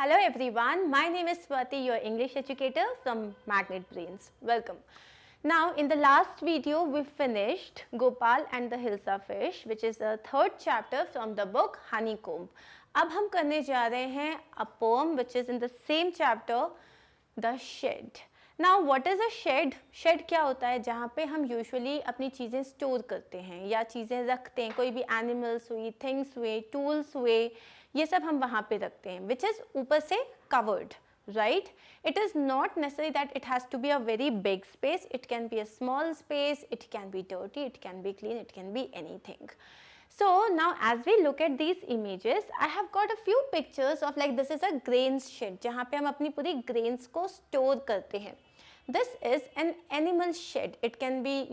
Hello everyone, my name is Swati, your English educator from Magnet Brains. Welcome. Now in the last video we finished Gopal and the Hilsa fish, which is the third chapter from the book Honeycomb. अब हम करने जा रहे हैं a poem which is in the same chapter, The Shed. Now what is a shed? Shed क्या होता है? जहाँ पे हम usually अपनी चीज़ें स्टोर करते हैं या चीज़ें रखते हैं, कोई भी animals हुई, things हुए, tools हुए, ये सब हम वहाँ पे रखते हैं, which is ऊपर से covered, right? It is not necessary that it has to be a very big space. It can be a small space, it can be dirty, it can be clean, it can be anything. So now as we look at these images, I have got a few pictures of like this is a grains shed जहाँ पे हम अपनी पूरी grains को store करते हैं. This is an animal shed. It can be,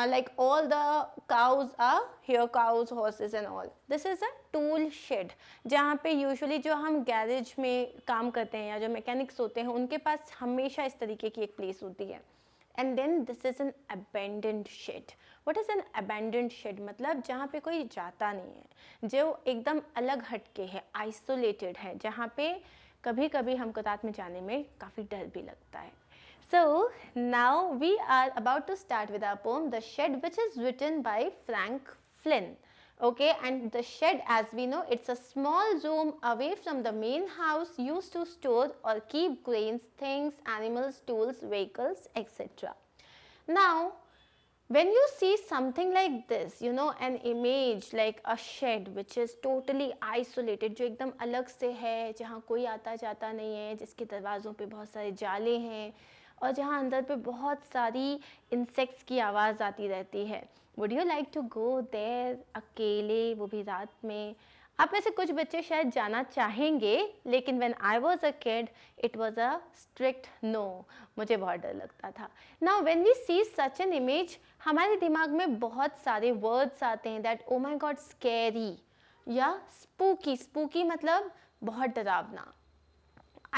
like all the cows are here, cows, horses and all. This is a tool shed. जहाँ पे usually जो हम garage में काम करते हैं या जो mechanics होते हैं उनके पास हमेशा इस तरीके की एक place होती है. And then this is an abandoned shed. What is an abandoned shed? मतलब जहाँ पे कोई जाता नहीं है, जो एकदम अलग हटके है, isolated है, जहाँ पे कभी कभी हमको रात में जाने में काफ़ी डर भी लगता है. So now we are about to start with our poem The Shed, which is written by Frank Flynn. Okay, and the shed, as we know, it's a small room away from the main house used to store or keep grains, things, animals, tools, vehicles, etc. Now when you see something like this, an image like a shed which is totally isolated, जो एकदम अलग से है, जहाँ कोई आता जाता नहीं है, जिसके दरवाज़ों पे बहुत सारे जाले हैं और जहाँ अंदर पे बहुत सारी इंसेक्ट्स की आवाज़ आती रहती है. Would you like to go there अकेले, वो भी रात में? आप में से कुछ बच्चे शायद जाना चाहेंगे, लेकिन when I was a kid, it was a strict no. मुझे बहुत डर लगता था. Now when we see such an image, हमारे दिमाग में बहुत सारे words आते हैं that oh my god scary या spooky. Spooky मतलब बहुत डरावना.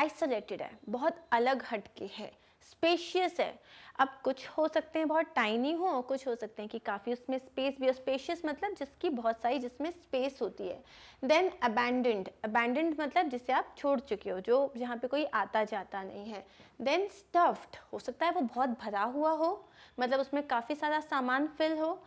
Isolated है, बहुत अलग हटके है, स्पेशियस है. अब कुछ हो सकते हैं बहुत टाइनी हो और कुछ हो सकते हैं कि काफ़ी उसमें स्पेस भी हो. स्पेशियस मतलब जिसकी बहुत सारी जिसमें स्पेस होती है. Then abandoned. अबैंडन्ड मतलब जिसे आप छोड़ चुके हो, जो जहाँ पे कोई आता जाता नहीं है. देन स्टफ्ड, हो सकता है वो बहुत भरा हुआ हो, मतलब उसमें काफ़ी सारा सामान फिल हो.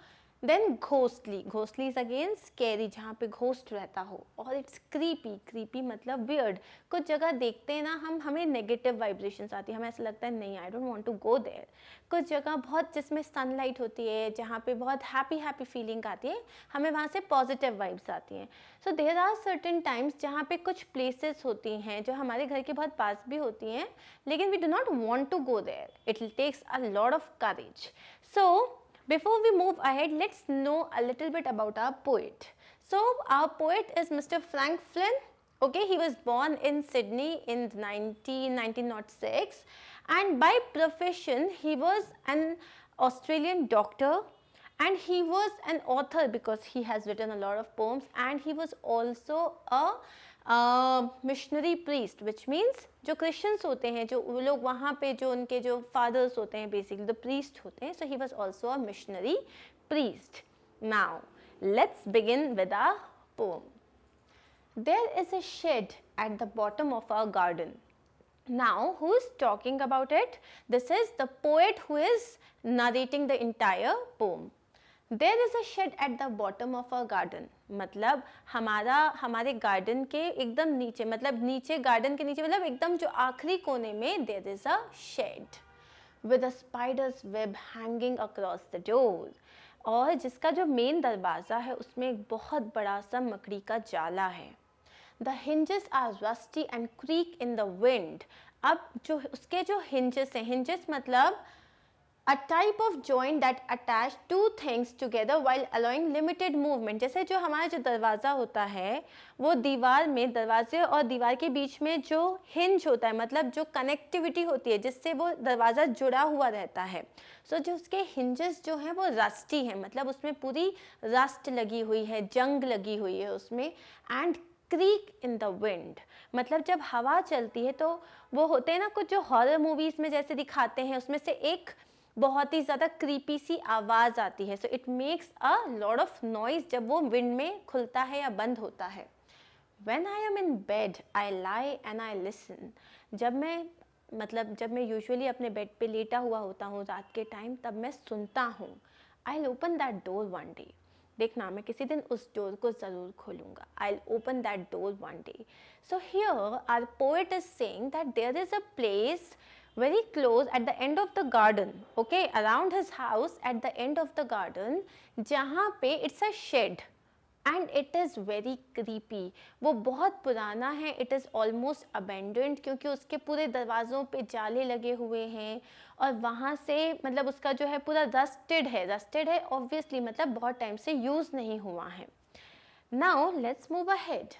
Then ghostly. Ghostly is again scary, जहाँ पे घोस्ट रहता हो. और इट्स क्रीपी. क्रीपी मतलब वियर्ड. कुछ जगह देखते हैं ना हम, हमें नेगेटिव वाइब्रेशंस आती है, हमें ऐसा लगता है नहीं, I don't want to go there. कुछ जगह बहुत जिसमें सनलाइट होती है, जहाँ पे बहुत हैप्पी फीलिंग आती है, हमें वहाँ से पॉजिटिव वाइब्स आती हैं. So there are certain times जहाँ पे कुछ प्लेसेस होती हैं जो हमारे घर के बहुत पास भी होती हैं, लेकिन we do not want to go there. It takes a lot of courage. So before we move ahead, let's know a little bit about our poet. So our poet is Mr. Frank Flynn. Okay, he was born in Sydney in 1906, and by profession he was an Australian doctor, and he was an author because he has written a lot of poems, and he was also a missionary priest, which means जो Christians होते हैं, जो वो लोग वहाँ पे जो उनके जो फादर्स होते हैं, बेसिकली द प्रीस्ट होते हैं. So he was also a missionary priest. Now let's begin with a poem. There is a shed at the bottom of a garden. Now who is talking about it? This is the poet who is narrating the entire poem. There is a shed at the bottom of a garden. मतलब हमारे garden के एकदम नीचे, मतलब नीचे garden के नीचे, मतलब एकदम जो आखिरी कोने में there is a shed with a spider's web hanging across the door. और जिसका जो मेन दरवाज़ा है उसमें एक बहुत बड़ा सा मकड़ी का जाला है. The hinges are rusty and creak in the wind. अब जो उसके जो hinges हैं, hinges मतलब a type of joint that attach two things together while allowing limited movement. जैसे जो हमारा जो दरवाज़ा होता है वो दीवार में, दरवाजे और दीवार के बीच में जो हिंज होता है, मतलब जो कनेक्टिविटी होती है जिससे वो दरवाज़ा जुड़ा हुआ रहता है. सो जो उसके हिंजेस जो हैं वो रस्टी हैं, मतलब उसमें पूरी रस्ट लगी हुई है, जंग लगी हुई है उसमें. And creek in the wind मतलब जब हवा चलती है तो वो होते हैं ना कुछ जो हॉरर मूवीज़ में जैसे दिखाते हैं, उसमें से एक बहुत ही ज़्यादा क्रीपी सी आवाज़ आती है. So it makes a lot of noise जब वो विंड में खुलता है या बंद होता है. When I am in bed, I lie and I listen. जब मैं यूजुअली अपने बेड पे लेटा हुआ होता हूँ रात के टाइम, तब मैं सुनता हूँ. I'll open that door one day. देखना, मैं किसी दिन उस डोर को ज़रूर खोलूँगा. I'll open that door one day. So here our poet is saying that there is a place very close at the end of the garden, okay, around his house at the end of the garden, जहाँ पे it's a shed and it is very creepy. वो बहुत पुराना है, it is almost abandoned, क्योंकि उसके पूरे दरवाज़ों पे जाले लगे हुए हैं और वहाँ से मतलब उसका जो है पूरा रस्टेड है ऑब्वियसली, मतलब बहुत टाइम से यूज़ नहीं हुआ है. Now let's move ahead.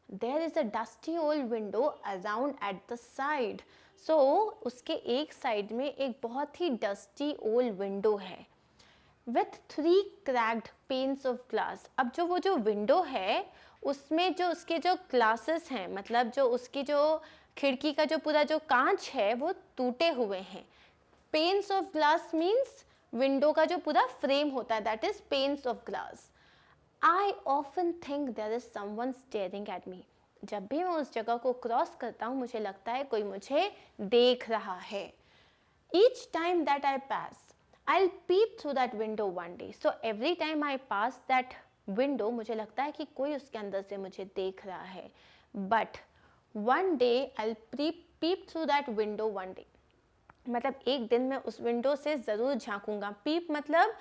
There is a dusty old window around at the side. So उसके एक साइड में एक बहुत ही डस्टी ओल्ड विंडो है with 3 cracked panes of glass. अब जो विंडो है उसमें जो उसके जो ग्लासेस हैं, मतलब जो उसकी जो खिड़की का जो पूरा जो कांच है वो टूटे हुए हैं. Panes of glass means window का जो पूरा फ्रेम होता है, that is panes of glass. I often think there is someone staring at me. जब भी मैं उस जगह को क्रॉस करता हूँ मुझे लगता है कोई मुझे देख रहा है. Each time that I pass I'll peep through that window one day. So every time I pass that window, मुझे लगता है कि कोई उसके अंदर से मुझे देख रहा है. But one day I'll peep through that window one day. मतलब एक दिन मैं उस विंडो से ज़रूर झांकूंगा. Peep मतलब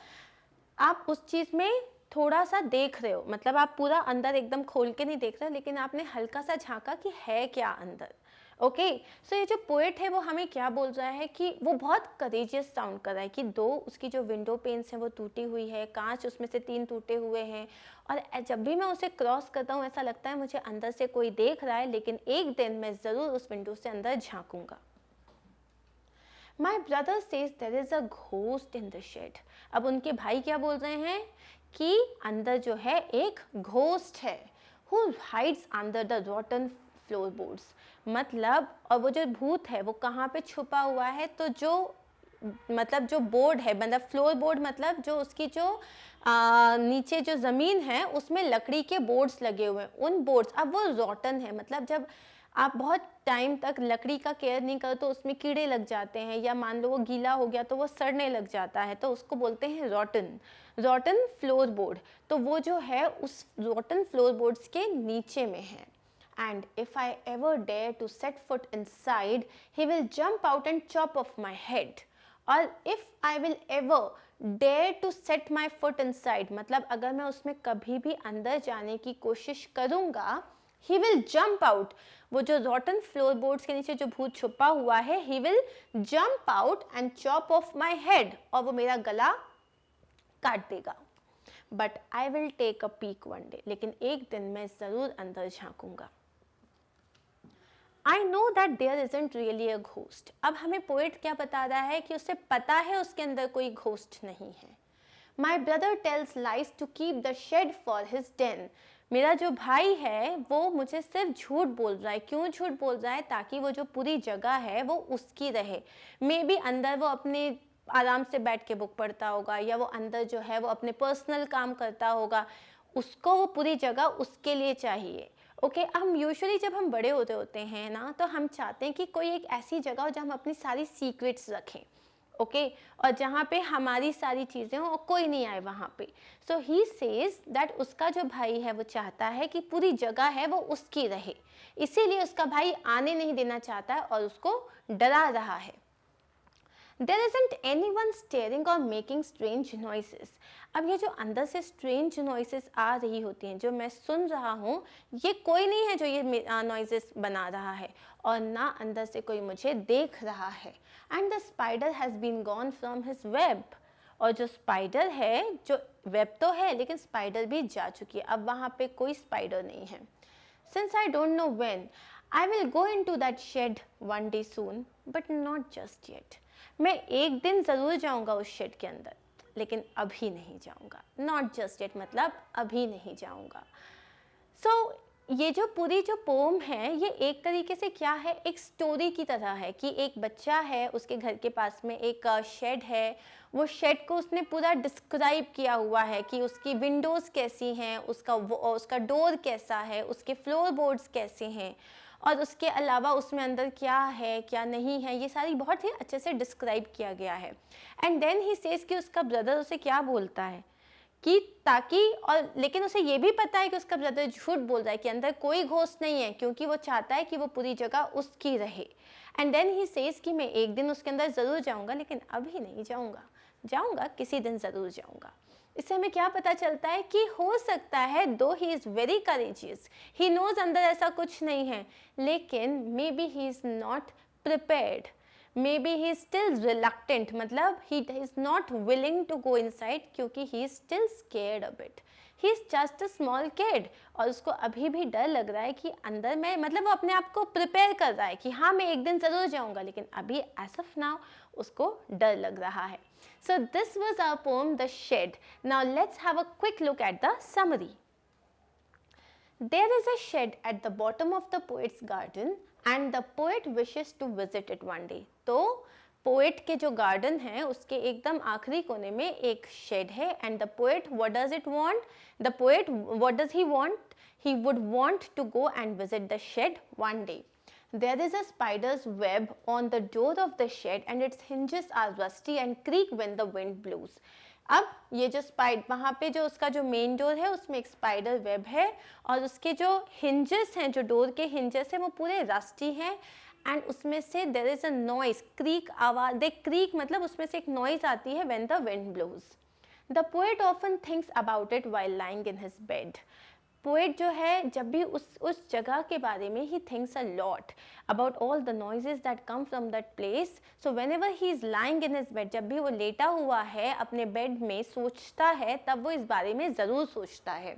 आप उस चीज़ में थोड़ा सा देख रहे हो, मतलब आप पूरा अंदर एकदम खोल के नहीं देख रहे, लेकिन आपने हल्का सा झांका कि है क्या अंदर. ओके, सो ये जो पोएट है वो हमें क्या बोल रहा है कि वो बहुत करेजियस साउंड कर रहा है कि उसकी जो विंडो पेन्स हैं वो टूटी हुई है, कांच उसमें से 3 टूटे हुए हैं, और जब भी मैं उसे क्रॉस करता हूँ ऐसा लगता है मुझे अंदर से कोई देख रहा है, लेकिन एक दिन मैं ज़रूर उस विंडो से अंदर झांकूंगा. My brother says there is a ghost in the shed. अब उनके भाई क्या बोल रहे हैं कि अंदर जो है एक घोस्ट है. Who hides under the rotten floorboards. मतलब, और वो जो भूत है वो कहाँ पे छुपा हुआ है, तो जो मतलब जो बोर्ड है, मतलब फ्लोर बोर्ड, मतलब जो उसकी जो नीचे जो ज़मीन है उसमें लकड़ी के बोर्ड्स लगे हुए हैं. उन बोर्ड्स, अब वो रॉटन है, मतलब जब आप बहुत टाइम तक लकड़ी का केयर नहीं करो तो उसमें कीड़े लग जाते हैं, या मान लो वो गीला हो गया तो वो सड़ने लग जाता है, तो उसको बोलते हैं रॉटन फ्लोर बोर्ड. तो वो जो है उस रॉटन फ्लोर बोर्ड्स के नीचे में है. And if I ever dare to set foot inside, he will jump out and chop off my head. और if I will ever dare to set my foot inside, मतलब अगर मैं उसमें कभी भी अंदर जाने की कोशिश करूँगा, he will jump out. वो जो rotten floorboards के नीचे जो भूत छुपा हुआ है, he will jump out and chop off my head. और वो मेरा गला काट देगा. But I will take a peek one day. लेकिन एक दिन मैं ज़रूर अंदर झांकूंगा. I know that there isn't really a ghost. अब हमें पोएट क्या बता रहा है कि उसे पता है उसके अंदर कोई घोस्ट नहीं है. My brother tells lies to keep the shed for his den. मेरा जो भाई है वो मुझे सिर्फ झूठ बोल रहा है. क्यों झूठ बोल रहा है? ताकि वो जो पूरी जगह है वो उसकी रहे. मे बी अंदर वो अपने आराम से बैठ के बुक पढ़ता होगा, या वो अंदर जो है वो अपने पर्सनल काम करता होगा, उसको वो पूरी जगह उसके लिए चाहिए. ओके, हम यूजुअली जब हम बड़े होते हैं ना, तो हम चाहते हैं कि कोई एक ऐसी जगह हो जहाँ हम अपनी सारी सीक्रेट्स रखें. ओके, और जहाँ पे हमारी सारी चीज़ें हो और कोई नहीं आए वहाँ पे. सो ही सेज दैट उसका जो भाई है वो चाहता है कि पूरी जगह है वो उसकी रहे, इसीलिए उसका भाई आने नहीं देना चाहता है और उसको डरा रहा है. There isn't anyone staring or making strange noises. अब ये जो अंदर से strange noises आ रही होती हैं, जो मैं सुन रहा हूँ, ये कोई नहीं है जो ये noises बना रहा है, और ना अंदर से कोई मुझे देख रहा है. And the spider has been gone from his web. और जो स्पाइडर है, जो वेब तो है लेकिन स्पाइडर भी जा चुकी है, अब वहाँ पे कोई स्पाइडर नहीं है. Since I don't know when, I will go into that shed one day soon, but not just yet. मैं एक दिन ज़रूर जाऊँगा उस शेड के अंदर, लेकिन अभी नहीं जाऊँगा. नॉट जस्ट इट मतलब अभी नहीं जाऊँगा. सो ये जो पूरी जो पोम है ये एक तरीके से क्या है, एक स्टोरी की तरह है कि एक बच्चा है, उसके घर के पास में एक शेड है, वो शेड को उसने पूरा डिस्क्राइब किया हुआ है कि उसकी विंडोज़ कैसी हैं, उसका डोर कैसा है, उसके फ्लोर बोर्ड्स कैसे हैं, और उसके अलावा उसमें अंदर क्या है क्या नहीं है, ये सारी बहुत ही अच्छे से डिस्क्राइब किया गया है। एंड देन ही सेज कि उसका ब्रदर उसे क्या बोलता है कि ताकि, और लेकिन उसे ये भी पता है कि उसका ब्रदर झूठ बोल रहा है कि अंदर कोई घोस्ट नहीं है, क्योंकि वो चाहता है कि वो पूरी जगह उसकी रहे। एंड देन ही सेज कि मैं एक दिन उसके अंदर ज़रूर जाऊंगा, लेकिन अभी नहीं जाऊंगा, जाऊंगा किसी दिन ज़रूर जाऊंगा। इससे हमें क्या पता चलता है कि हो सकता है दो he is very courageous, he knows अंदर ऐसा कुछ नहीं है, लेकिन maybe he is not prepared, maybe he is still reluctant, मतलब he is not willing to go inside क्योंकि he is still scared a bit, he is just a small kid, और उसको अभी भी डर लग रहा है कि अंदर में, मतलब वो अपने आप को प्रिपेयर कर रहा है कि हाँ मैं एक दिन ज़रूर जाऊँगा, लेकिन अभी as of now उसको डर लग रहा है। So this was our poem The Shed. Now let's have a quick look at the summary. There is a shed at the bottom of the poet's garden and the poet wishes to visit it one day. तो poet के जो garden है उसके एकदम आखिरी कोने में एक शेड है, and the poet what does it want, the poet what does he want, he would want to go and visit the shed one day. There is a spider's web on the door of the shed and its hinges are rusty and creak when the wind blows. अब ये जो वहाँ पे जो उसका जो main door है उसमें एक स्पाइडर वेब है, और उसके जो हिंजेस हैं, जो डोर के हिंजेस हैं वो पूरे रस्टी हैं, एंड उसमें से there is a noise, creak आवाज, दे क्रीक मतलब उसमें से एक नॉइज आती है when the wind blows. The poet often thinks about it while lying in his bed. Poet जो है जब भी उस जगह के बारे में he thinks a lot about all the noises that come from that place. So whenever he is lying in his bed, जब भी वो लेटा हुआ है अपने बेड में सोचता है, तब वो इस बारे में ज़रूर सोचता है.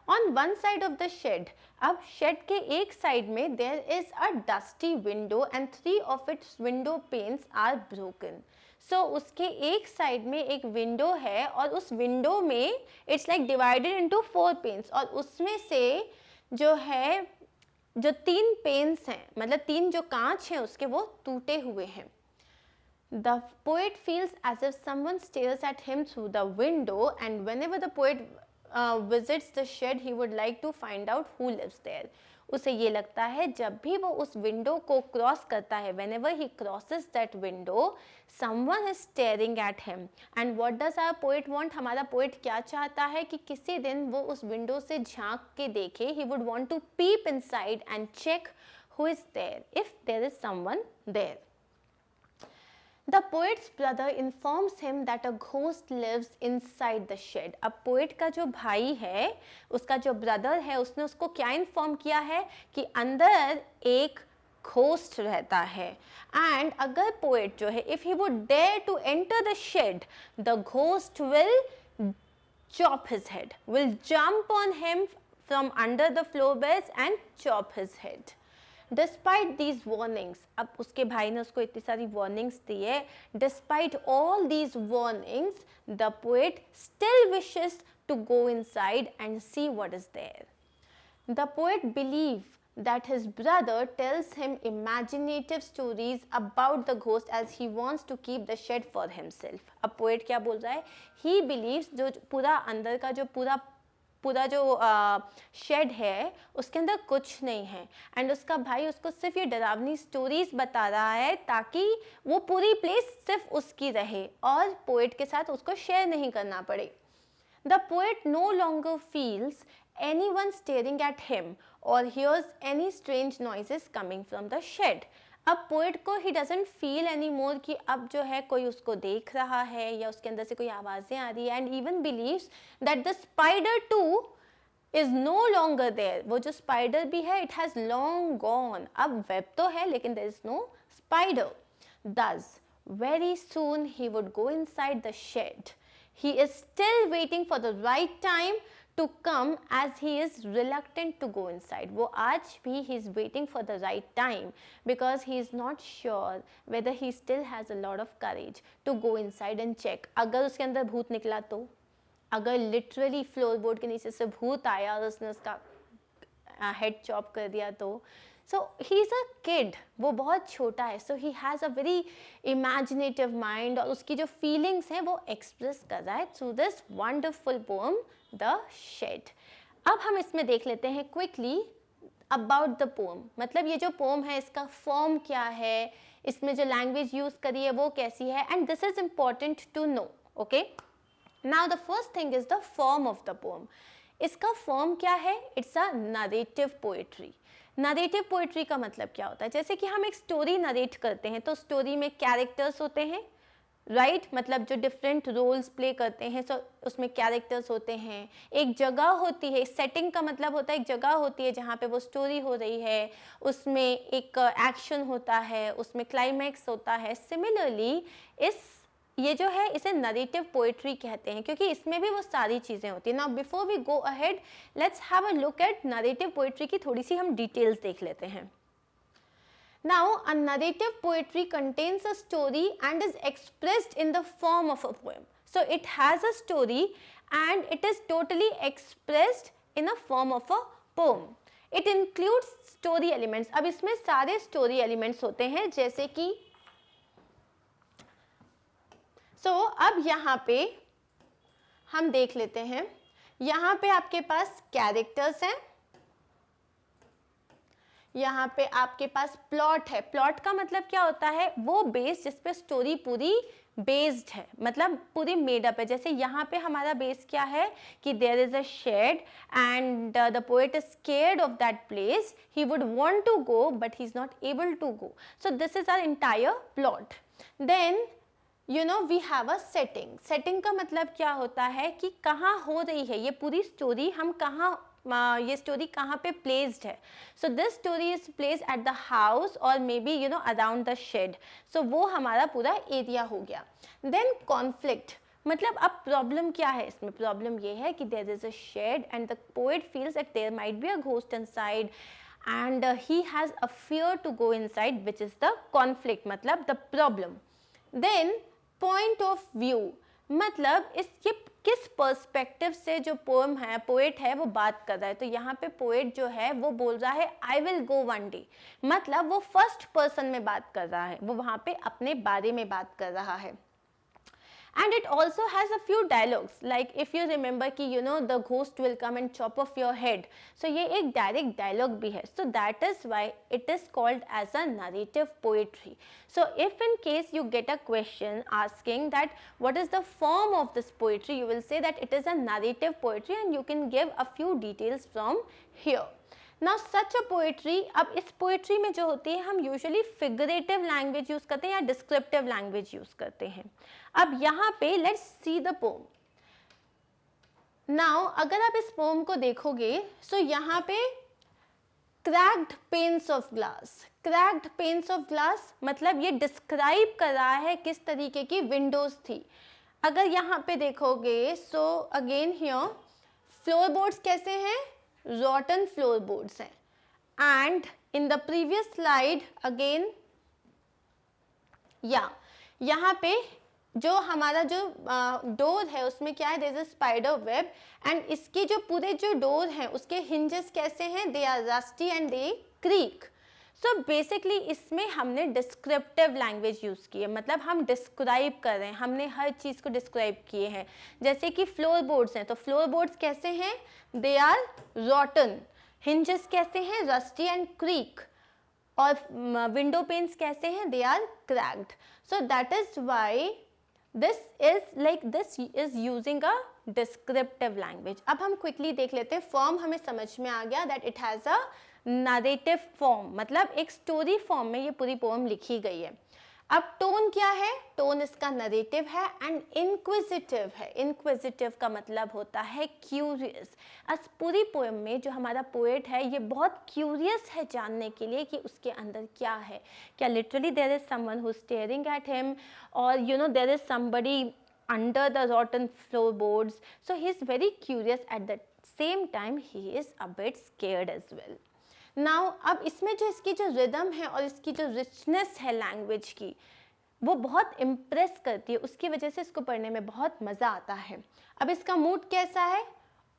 On one side of the shed, अब शेड के एक साइड में there is a dusty window and 3 of its window panes are broken. So उसके एक साइड में एक विंडो है, और उस विंडो में it's like divided into 4 panes, और उसमें से जो है जो 3 पेन्स हैं, मतलब 3 जो कांच हैं उसके, वो टूटे हुए हैं. The poet feels as if someone stares at him through the window, and whenever the poet visits the shed, he would like to find out who lives there. उसे ये लगता है जब भी वो उस विंडो को क्रॉस करता है, whenever he crosses that window, someone is staring at him. And what does our poet want? हमारा पोएट क्या चाहता है कि किसी दिन वो उस विंडो से झांक के देखे. He would want to peep inside and check who is there, if there is someone there. The poet's brother informs him that a ghost lives inside the shed. अब पोएट का जो भाई है, उसका जो ब्रदर है, उसने उसको क्या इन्फॉर्म किया है कि अंदर एक घोस्ट रहता है. एंड अगर पोएट जो है, if he would dare to enter the shed, the ghost will chop his head, will jump on him from under the floorboards and chop his head. Despite these warnings, अब उसके भाई ने उसको इतनी सारी warnings दी है, despite all these warnings, the poet still wishes to go inside and see what is there. The poet believes that his brother tells him imaginative stories about the ghost as he wants to keep the shed for himself. अब poet क्या बोल रहा है? He believes जो पूरा अंदर का जो पूरा जो शेड है उसके अंदर कुछ नहीं है, एंड उसका भाई उसको सिर्फ ये डरावनी स्टोरीज बता रहा है ताकि वो पूरी प्लेस सिर्फ उसकी रहे और पोएट के साथ उसको शेयर नहीं करना पड़े. The poet no longer feels anyone staring at him or hears any strange noises coming from the shed. अब पोएट को he doesn't feel any more कि अब जो है कोई उसको देख रहा है या उसके अंदर से कोई आवाज़ें आ रही है, and even believes that the spider too is no longer there. वो जो स्पाइडर भी है इट हैज़ लॉन्ग गॉन. अब वेब तो है लेकिन there is no spider. Thus, very soon he would go inside the shed. He is still waiting for the right time to come as he is reluctant to go inside. वो आज भी he is waiting for the right time because he is not sure whether he still has a lot of courage to go inside and check. अगर उसके अंदर भूत निकला तो, अगर literally फ्लोर बोर्ड के नीचे से भूत आया और उसने उसका हेड चॉप कर दिया तो. सो ही इज़ अ किड, वो बहुत छोटा है. So he has a very imaginative mind और उसकी जो फीलिंग्स हैं वो एक्सप्रेस कर रहा है through this wonderful poem the shed. अब हम इसमें देख लेते हैं क्विकली अबाउट द पोएम. मतलब ये जो पोएम है इसका फॉर्म क्या है, इसमें जो लैंग्वेज यूज़ करी है वो कैसी है, and this is important to know. Okay, now the first thing is the form of the poem. इसका फॉर्म क्या है? It's a narrative poetry. Narrative poetry का मतलब क्या होता है? जैसे कि हम एक स्टोरी नरेट करते हैं तो स्टोरी में कैरेक्टर्स होते हैं, राइट मतलब जो डिफरेंट रोल्स प्ले करते हैं. सो उसमें कैरेक्टर्स होते हैं, एक जगह होती है. सेटिंग का मतलब होता है एक जगह होती है जहाँ पे वो स्टोरी हो रही है, उसमें एक एक्शन होता है, उसमें क्लाइमैक्स होता है. सिमिलरली ये जो है इसे नरेटिव पोएट्री कहते हैं क्योंकि इसमें भी वो सारी चीज़ें होती हैं. Now before we go ahead let's have a look at narrative poetry की थोड़ी सी हम डिटेल्स देख लेते हैं. Now, a narrative poetry contains a story and is expressed in the form of a poem. So, it has a story and it is totally expressed in a form of a poem. It includes story elements. अब इसमें सारे story elements होते हैं जैसे कि अब यहाँ पे हम देख लेते हैं. यहाँ पे आपके पास कैरेक्टर्स हैं, यहाँ पे आपके पास प्लॉट है. प्लॉट का मतलब क्या होता है? वो बेस जिस पे स्टोरी पूरी बेस्ड है, मतलब पूरी मेडअप है. जैसे यहाँ पे हमारा बेस क्या है कि there is a shed and the poet is scared of that place. He would want to go but he is not able to go. So this is our entire plot. Then you know we have a setting. Setting का मतलब क्या होता है कि कहाँ हो रही है ये पूरी स्टोरी, हम कहाँ ये स्टोरी कहाँ पे प्लेस्ड है. So this story is placed at the house और maybe you know around the shed. So वो हमारा पूरा एरिया हो गया. देन कॉन्फ्लिक्ट मतलब अब प्रॉब्लम क्या है इसमें? प्रॉब्लम ये है कि there is a shed and the poet feels that there might be a ghost inside and he has a fear to go inside, which is the conflict, मतलब the problem. Then point of view मतलब इसके किस perspective से जो poem है, poet है, वो बात कर रहा है. तो यहाँ पे पोएट जो है वो बोल रहा है I will go one day, मतलब वो फर्स्ट पर्सन में बात कर रहा है, वो वहाँ पे अपने बारे में बात कर रहा है. And it also has a few dialogues, like if you remember कि you know the ghost will come and chop off your head. So ये एक direct dialogue भी है. So that is why it is called as a narrative poetry. So if in case you get a question asking that what is the form of this poetry, you will say that it is a narrative poetry and you can give a few details from here. Now such a poetry, अब इस poetry में जो होती है हम usually figurative language use करते हैं या डिस्क्रिप्टिव लैंग्वेज यूज़ करते हैं. अब यहाँ पे let's see the pome. Now अगर आप इस पोम को देखोगे सो यहाँ पे cracked pens of glass. Cracked pens of glass मतलब ये डिस्क्राइब कर रहा है किस तरीके की विंडोज थी. अगर यहाँ पे देखोगे सो अगेन हियर फ्लोरबोर्ड्स कैसे हैं? rotten floorboards हैं. And in the previous slide again यहाँ पे जो हमारा जो डोर है उसमें क्या है? there is a spider web and इसके जो पूरे जो डोर हैं उसके hinges कैसे हैं? they are rusty and they creak. So basically इसमें हमने डिस्क्रिप्टिव लैंग्वेज यूज़ की है, मतलब हम डिस्क्राइब कर रहे हैं, हमने हर चीज़ को डिस्क्राइब किए हैं. जैसे कि फ्लोर बोर्ड्स हैं तो फ्लोर बोर्ड्स कैसे हैं? They are रॉटन. हिंजेस कैसे हैं? Rusty and creak. और विंडो पेन्स कैसे हैं? They are cracked. So that is why this is using a descriptive language. अब हम क्विकली देख लेते हैं. फॉर्म हमें समझ में आ गया that it has a narrative form, मतलब एक स्टोरी फॉर्म में ये पूरी पोएम लिखी गई है. अब टोन क्या है? टोन इसका नरेटिव है एंड इंक्विजिटिव है. इंक्विजिटिव का मतलब होता है क्यूरियस. इस पूरी पोएम में जो हमारा पोएट है ये बहुत क्यूरियस है जानने के लिए कि उसके अंदर क्या है. क्या literally there is someone who is staring at him और you know there is somebody under the rotten floorboards. So he is very curious. At the same time he is a bit scared as well. Now अब इसमें जो इसकी जो rhythm है और इसकी जो रिचनेस है लैंग्वेज की वो बहुत इम्प्रेस करती है, उसकी वजह से इसको पढ़ने में बहुत मज़ा आता है. अब इसका मूड कैसा है?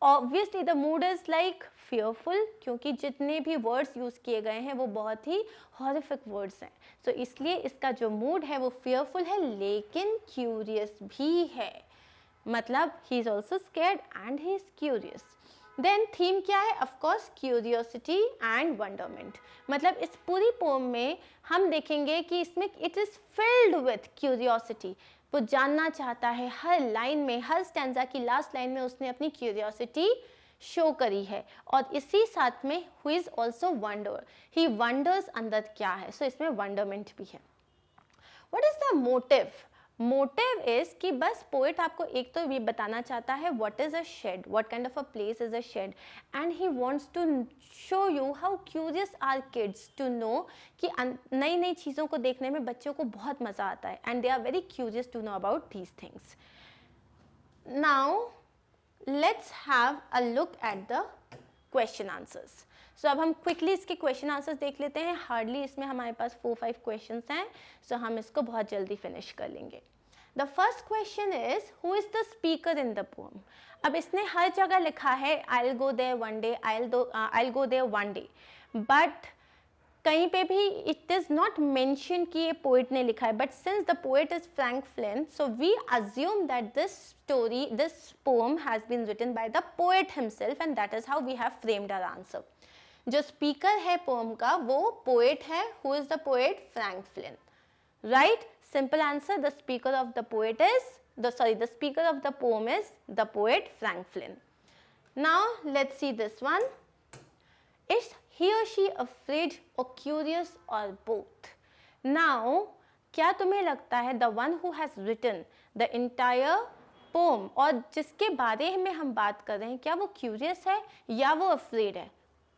Obviously the mood is like fearful, क्योंकि जितने भी वर्ड्स यूज किए गए हैं वो बहुत ही हॉरिफिक वर्ड्स हैं, सो इसलिए इसका जो मूड है वो fearful है लेकिन क्यूरियस भी है, मतलब he is also scared and he is curious. Then theme क्या है? Of course curiosity and wonderment, मतलब इस पूरी पोम में हम देखेंगे कि इसमें it is filled with curiosity, वो जानना चाहता है, हर लाइन में, हर स्टैंजा की लास्ट लाइन में उसने अपनी क्यूरियोसिटी शो करी है, और इसी साथ में who is also wonder, he wonders अंदर क्या है, सो इसमें वंडरमेंट भी है। What is the motive? Motive is कि बस पोएट आपको एक तो ये बताना चाहता है what is a shed, what kind of a place is a shed, and he wants to show you how curious are kids to know कि नई नई चीज़ों को देखने में बच्चों को बहुत मज़ा आता है, and they are very curious to know about these things. Now let's have a look at the question answers. So अब हम क्विकली इसके क्वेश्चन आंसर्स देख लेते हैं, हार्डली इसमें हमारे पास 4-5 क्वेश्चंस हैं, सो हम इसको बहुत जल्दी फिनिश कर लेंगे। The first question is who is the speaker in the poem. अब इसने हर जगह लिखा है I will go there one day, I will go there one day, but कहीं पे भी इट इज नॉट मेंशन कि ये पोएट ने लिखा है, but since the poet is Frank Flynn, so we assume that this story, this poem has been written by the poet himself, and that is how we have framed our answer. जो speaker है poem का वो poet है, who is the poet? Frank Flynn, right? Simple answer, the speaker of the poet is the speaker of the poem is the poet Frank Flynn. Now let's see this one. Is he or she afraid or curious or both? Now क्या तुम्हें लगता है the one who has written the entire poem और जिसके बारे में हम बात कर रहे हैं, क्या वो curious है या वो afraid है?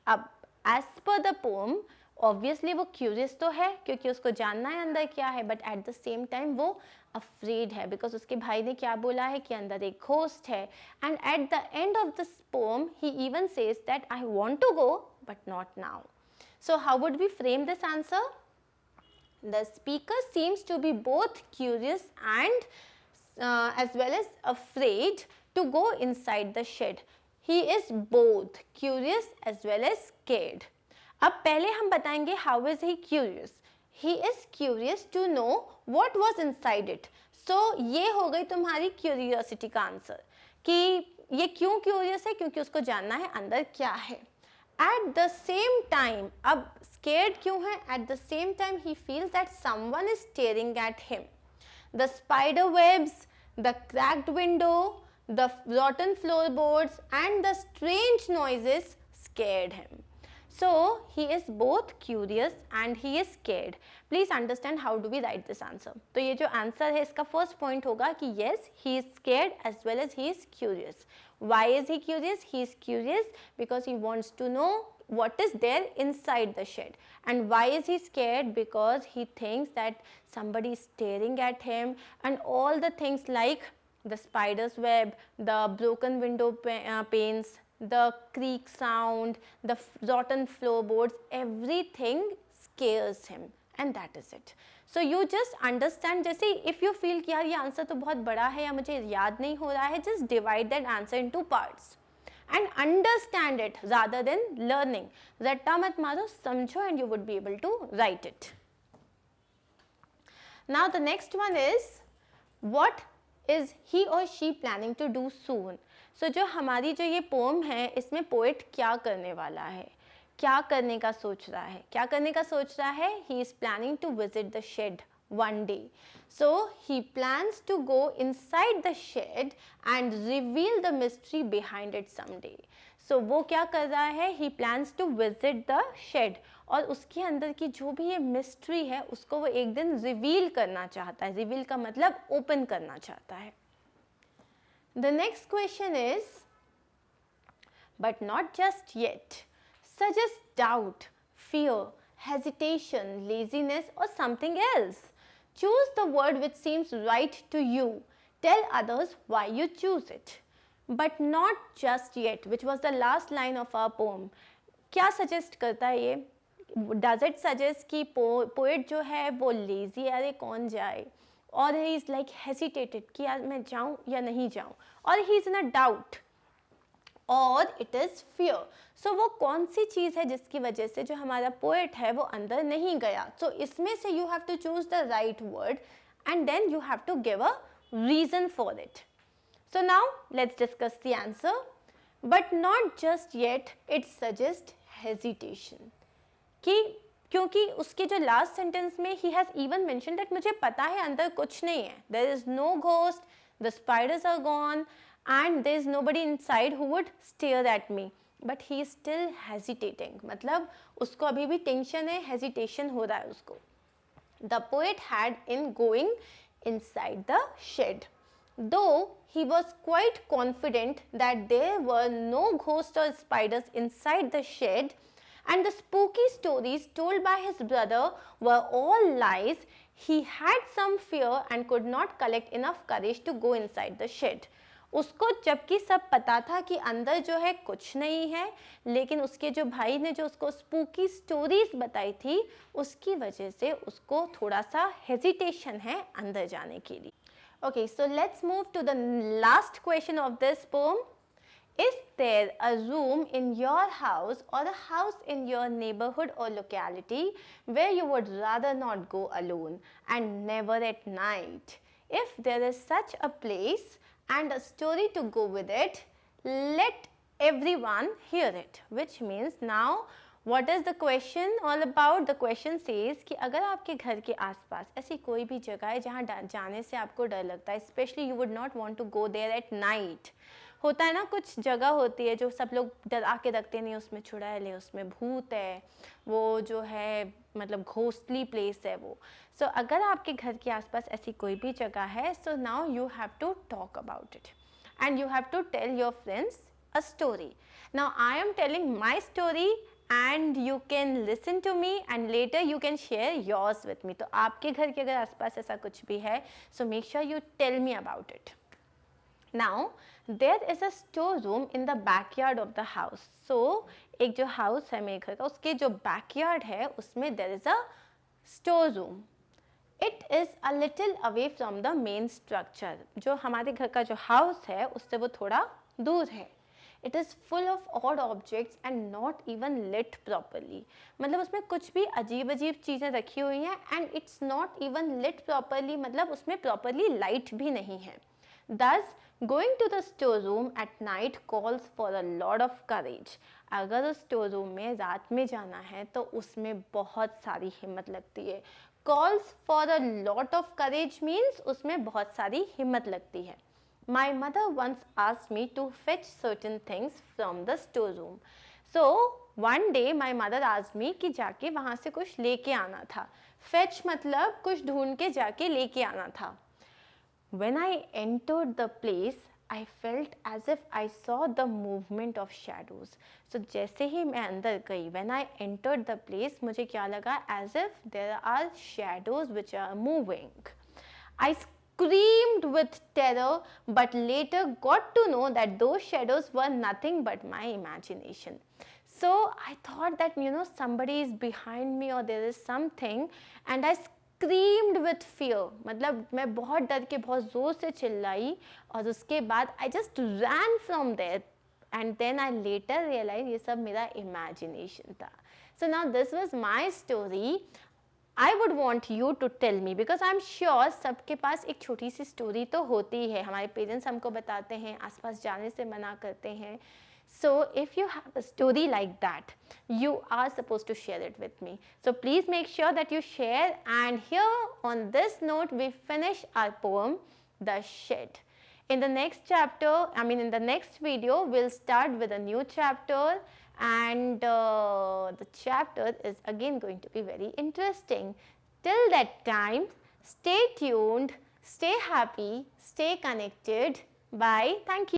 अब as per the poem obviously वो क्यूरियस तो है क्योंकि उसको जानना है अंदर क्या है, but at the same time वो अफ्रेड है बिकॉज उसके भाई ने क्या बोला है कि अंदर एक घोस्ट है, and at the end of this poem he even says that I want to go but not now. So how would we frame this answer? The speaker seems to be both curious and as well as afraid to go inside the shed. He is both curious as well as scared. अब पहले हम बताएंगे how is he curious. He is curious to know what was inside it. So ये हो गई तुम्हारी curiosity का answer कि ये क्यों क्यूरियस है, क्योंकि उसको जानना है अंदर क्या है। एट द सेम टाइम, अब स्केर्ड क्यों है? At the same time he feels that someone is staring at him. The spider webs, the cracked window, the rotten floorboards and the strange noises scared him. So he is both curious and he is scared. Please understand how do we write this answer. तो ये जो answer है इसका first point होगा कि yes he is scared as well as he is curious. Why is he curious? He is curious because he wants to know what is there inside the shed. And why is he scared? Because he thinks that somebody is staring at him, and all the things like the spider's web, the broken window panes, the creak sound, the rotten floorboards, everything scares him, and that is it. So you just understand, जैसे if you feel कि यार ये answer तो बहुत बड़ा है या मुझे याद नहीं हो रहा है, just divide that answer into parts and understand it rather than learning. रट्टा मत मारो, समझो, and you would be able to write it. Now the next one is what is he or she planning to do soon. So जो हमारी जो ये pome है इसमें पोएट क्या करने वाला है, क्या करने का सोच रहा है? क्या करने का सोच रहा है? He is planning to visit the shed one day. So he plans to go inside the shed and reveal the mystery behind it someday. So वो क्या कर रहा है? He plans to visit the shed और उसके अंदर की जो भी ये मिस्ट्री है उसको वो एक दिन रिवील करना चाहता है। रिवील का मतलब ओपन करना चाहता है। The next question is, but not just yet, suggests doubt, fear, hesitation, laziness or something else. Choose the word which seems right to you. Tell others why you choose it. But not just yet, which was the last line of our poem. क्या suggest करता है ये? Does it suggest कि poet जो है वो lazy है, अरे कौन जाए? Or he is like hesitated कि यार मैं जाऊँ या नहीं जाऊँ, or he is in a doubt. और इट इज फियर। सो वो कौन सी चीज है जिसकी वजह से जो हमारा पोएट है वो अंदर नहीं गया? सो इसमें से you have to choose the right word and then you have to give a reason for it. So now let's discuss the answer, but not just yet. It suggests hesitation कि क्योंकि उसके जो last sentence में he has even mentioned that मुझे पता है अंदर कुछ नहीं है, there is no ghost, the spiders are gone and there is nobody inside who would stare at me, but he is still hesitating. मतलब उसको अभी भी टेंशन है, हेजिटेशन हो रहा है उसको. The poet had in going inside the shed, though he was quite confident that there were no ghosts or spiders inside the shed and the spooky stories told by his brother were all lies. He had some fear and could not collect enough courage to go inside the shed. उसको जबकि सब पता था कि अंदर जो है कुछ नहीं है, लेकिन उसके जो भाई ने जो उसको स्पूकी स्टोरीज बताई थी उसकी वजह से उसको थोड़ा सा हेजिटेशन है अंदर जाने के लिए. Okay, so let's move to the last question of this poem. Is there a room in your house or a house in your neighborhood or locality where you would rather not go alone and never at night? If there is such a place and a story to go with it, let everyone hear it. Which means now what is the question all about? The question says कि अगर आपके घर के आसपास ऐसी कोई भी जगह है जहाँ जाने से आपको डर लगता है, especially you would not want to go there at night. होता है ना, कुछ जगह होती है जो सब लोग डरा के रखते नहीं, उसमें चुड़ैल है, उसमें भूत है, वो जो है मतलब घोस्टली प्लेस है वो. सो अगर आपके घर के आसपास ऐसी कोई भी जगह है, so now you have to talk about it and you have to tell your friends a story. Now I am telling my story and you can listen to me and later you can share yours with me. तो आपके घर के अगर आसपास ऐसा कुछ भी है, so make sure you tell me about it. Now there is a store room in the backyard of the house. So एक जो house है मेरे घर का, उसके जो backyard है उसमें there is a store room. It is a little away from the main structure. जो हमारे घर का जो house है उससे वो थोड़ा दूर है. It is full of odd objects and not even lit properly. मतलब उसमें कुछ भी अजीब अजीब चीज़ें रखी हुई हैं and it's not even lit properly, मतलब उसमें properly light भी नहीं है. Thus, going to the storeroom at night calls for a lot of courage. अगर उस store room में रात में जाना है तो उसमें बहुत सारी हिम्मत लगती है. Calls for a lot of courage means उसमें बहुत सारी हिम्मत लगती है. My mother once asked me to fetch certain things from the storeroom. So one day my mother asked me कि जाके वहाँ से कुछ लेके आना था. Fetch मतलब कुछ ढूंढ के जाके लेके आना था. When I entered the place, I felt as if I saw the movement of shadows. So जैसे ही मैं अंदर गई, when I entered the place, मुझे क्या लगा? As if there are shadows which are moving. I screamed with terror, but later got to know that those shadows were nothing but my imagination. So I thought that somebody is behind me or there is something, and I screamed with fear. मतलब मैं बहुत डर के बहुत ज़ोर से चिल्लाई और उसके बाद I just ran from there, and then I later realized ये सब मेरा imagination था. So now this was my story. I would want you to tell me because I'm sure सबके पास एक छोटी सी स्टोरी तो होती है. हमारे पेरेंट्स हमको बताते हैं, आसपास जाने से मना करते हैं. So if you have a story like that, you are supposed to share it with me. So please make sure that you share. And here on this note, we finish our poem, The Shed. In the next chapter, in the next video, we'll start with a new chapter. And the chapter is again going to be very interesting. Till that time, stay tuned, stay happy, stay connected. Bye. Thank you.